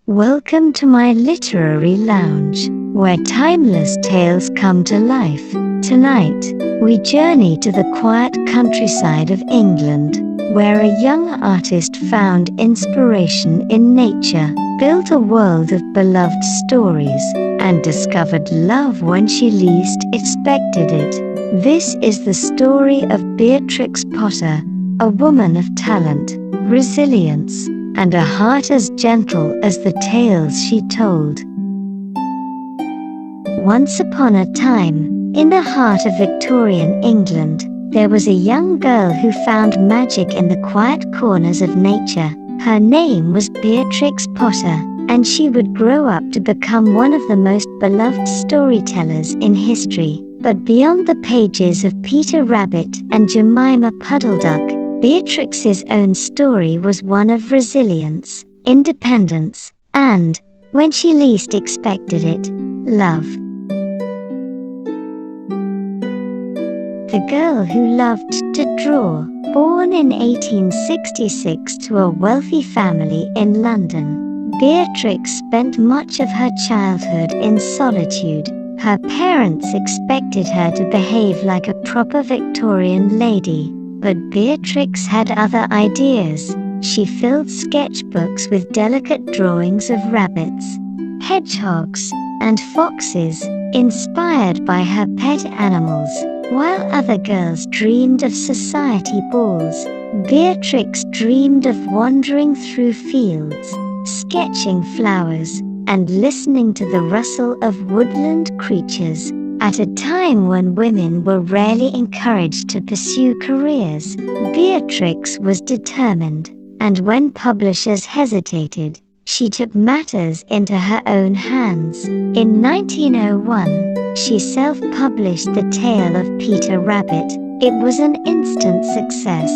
Welcome to my literary lounge, where timeless tales come to life. Tonight, we journey to the quiet countryside of England, where a young artist found inspiration in nature, built a world of beloved stories, and discovered love when she least expected it. This is the story of Beatrix Potter, a woman of talent, resilience, and a heart as gentle as the tales she told. Once upon a time, in the heart of Victorian England, there was a young girl who found magic in the quiet corners of nature. Her name was Beatrix Potter, and she would grow up to become one of the most beloved storytellers in history. But beyond the pages of Peter Rabbit and Jemima Puddle Duck, Beatrix's own story was one of resilience, independence, and, when she least expected it, love. The girl who loved to draw, born in 1866 to a wealthy family in London, Beatrix spent much of her childhood in solitude. Her parents expected her to behave like a proper Victorian lady. But Beatrix had other ideas. She filled sketchbooks with delicate drawings of rabbits, hedgehogs, and foxes, inspired by her pet animals. While other girls dreamed of society balls, Beatrix dreamed of wandering through fields, sketching flowers, and listening to the rustle of woodland creatures. At a time when women were rarely encouraged to pursue careers, Beatrix was determined, and when publishers hesitated, she took matters into her own hands. In 1901, she self-published The Tale of Peter Rabbit. It was an instant success.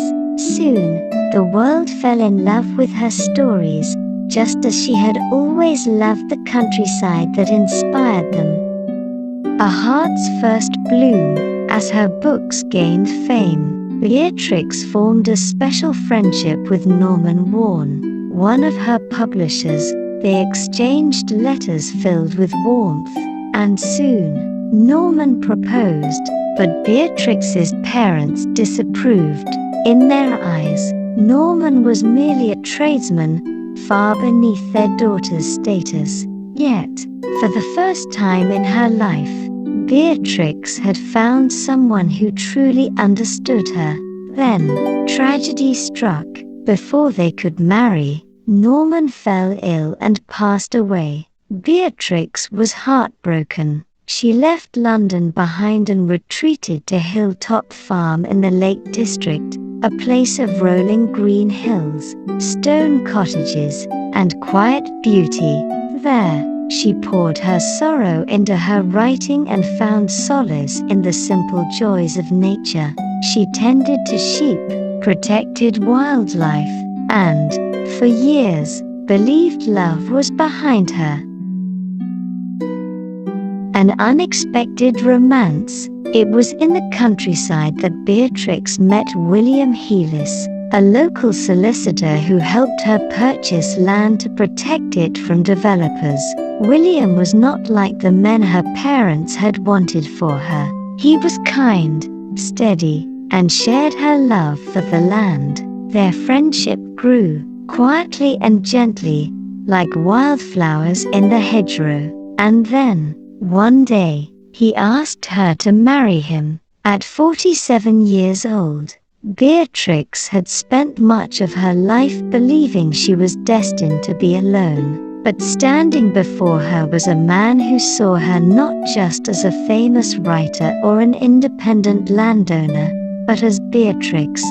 Soon, the world fell in love with her stories, just as she had always loved the countryside that inspired them. A heart's first bloom. As her books gained fame, Beatrix formed a special friendship with Norman Warne, one of her publishers. They exchanged letters filled with warmth, and soon, Norman proposed, but Beatrix's parents disapproved. In their eyes, Norman was merely a tradesman, far beneath their daughter's status. Yet, for the first time in her life, Beatrix had found someone who truly understood her. Then, tragedy struck. Before they could marry, Norman fell ill and passed away. Beatrix was heartbroken. She left London behind and retreated to Hilltop Farm in the Lake District, a place of rolling green hills, stone cottages, and quiet beauty. There, she poured her sorrow into her writing and found solace in the simple joys of nature. She tended to sheep, protected wildlife, and, for years, believed love was behind her. An unexpected romance. It was in the countryside that Beatrix met William Heelis, a local solicitor who helped her purchase land to protect it from developers. William was not like the men her parents had wanted for her. He was kind, steady, and shared her love for the land. Their friendship grew, quietly and gently, like wildflowers in the hedgerow. And then, one day, he asked her to marry him. At 47 years old, Beatrix had spent much of her life believing she was destined to be alone. But standing before her was a man who saw her not just as a famous writer or an independent landowner, but as Beatrix,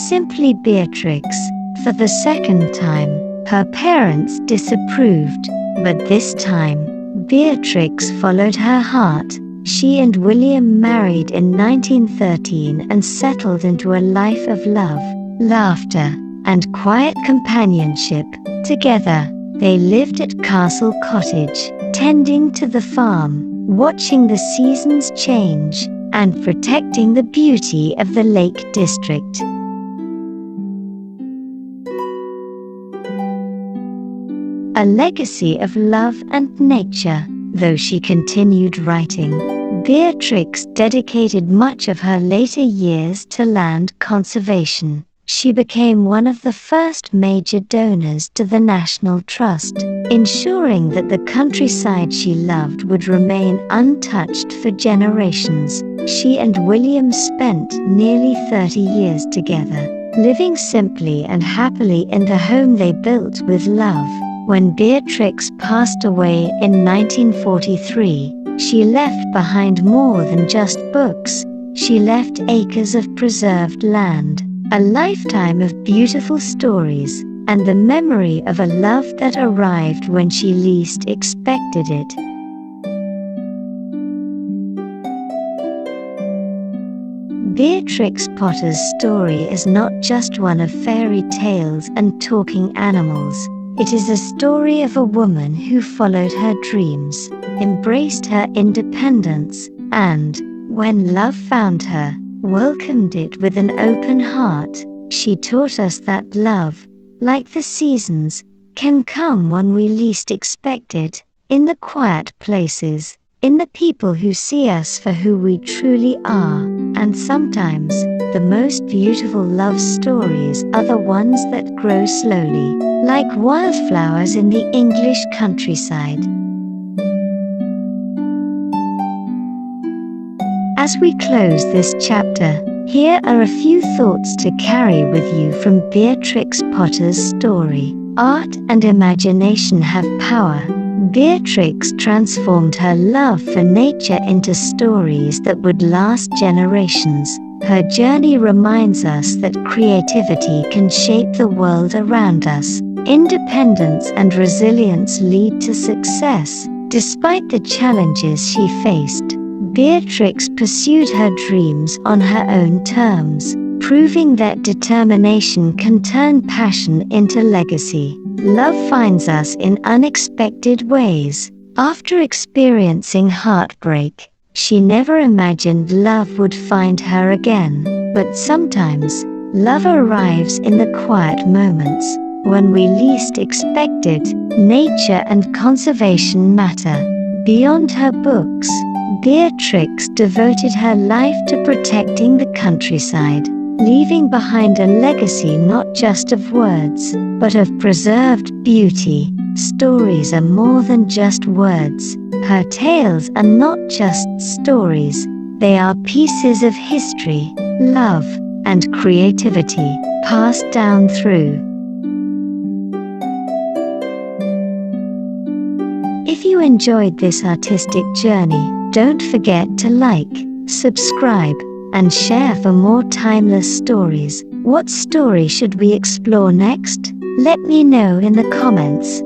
simply Beatrix. For the second time, her parents disapproved, but this time, Beatrix followed her heart. She and William married in 1913 and settled into a life of love, laughter, and quiet companionship. Together, they lived at Castle Cottage, tending to the farm, watching the seasons change, and protecting the beauty of the Lake District. a legacy of love and nature. Though she continued writing, Beatrix dedicated much of her later years to land conservation. She became one of the first major donors to the National Trust, ensuring that the countryside she loved would remain untouched for generations. She and William spent nearly 30 years together, living simply and happily in the home they built with love. When Beatrix passed away in 1943, she left behind more than just books. She left acres of preserved land, a lifetime of beautiful stories, and the memory of a love that arrived when she least expected it. Beatrix Potter's story is not just one of fairy tales and talking animals. It is a story of a woman who followed her dreams, embraced her independence, and, when love found her, welcomed it with an open heart. She taught us that love, like the seasons, can come when we least expect it, in the quiet places, in the people who see us for who we truly are. And sometimes, the most beautiful love stories are the ones that grow slowly, like wildflowers in the English countryside. As we close this chapter, here are a few thoughts to carry with you from Beatrix Potter's story. Art and imagination have power. Beatrix transformed her love for nature into stories that would last generations. Her journey reminds us that creativity can shape the world around us. Independence and resilience lead to success. Despite the challenges she faced, Beatrix pursued her dreams on her own terms, proving that determination can turn passion into legacy. Love finds us in unexpected ways. After experiencing heartbreak, she never imagined love would find her again. But sometimes, love arrives in the quiet moments, when we least expect it. Nature and conservation matter. Beyond her books, Beatrix devoted her life to protecting the countryside, leaving behind a legacy not just of words, but of preserved beauty. Stories are more than just words. Her tales are not just stories, they are pieces of history, love, and creativity, passed down through. If you enjoyed this artistic journey, don't forget to like, subscribe, and share for more timeless stories. What story should we explore next? Let me know in the comments.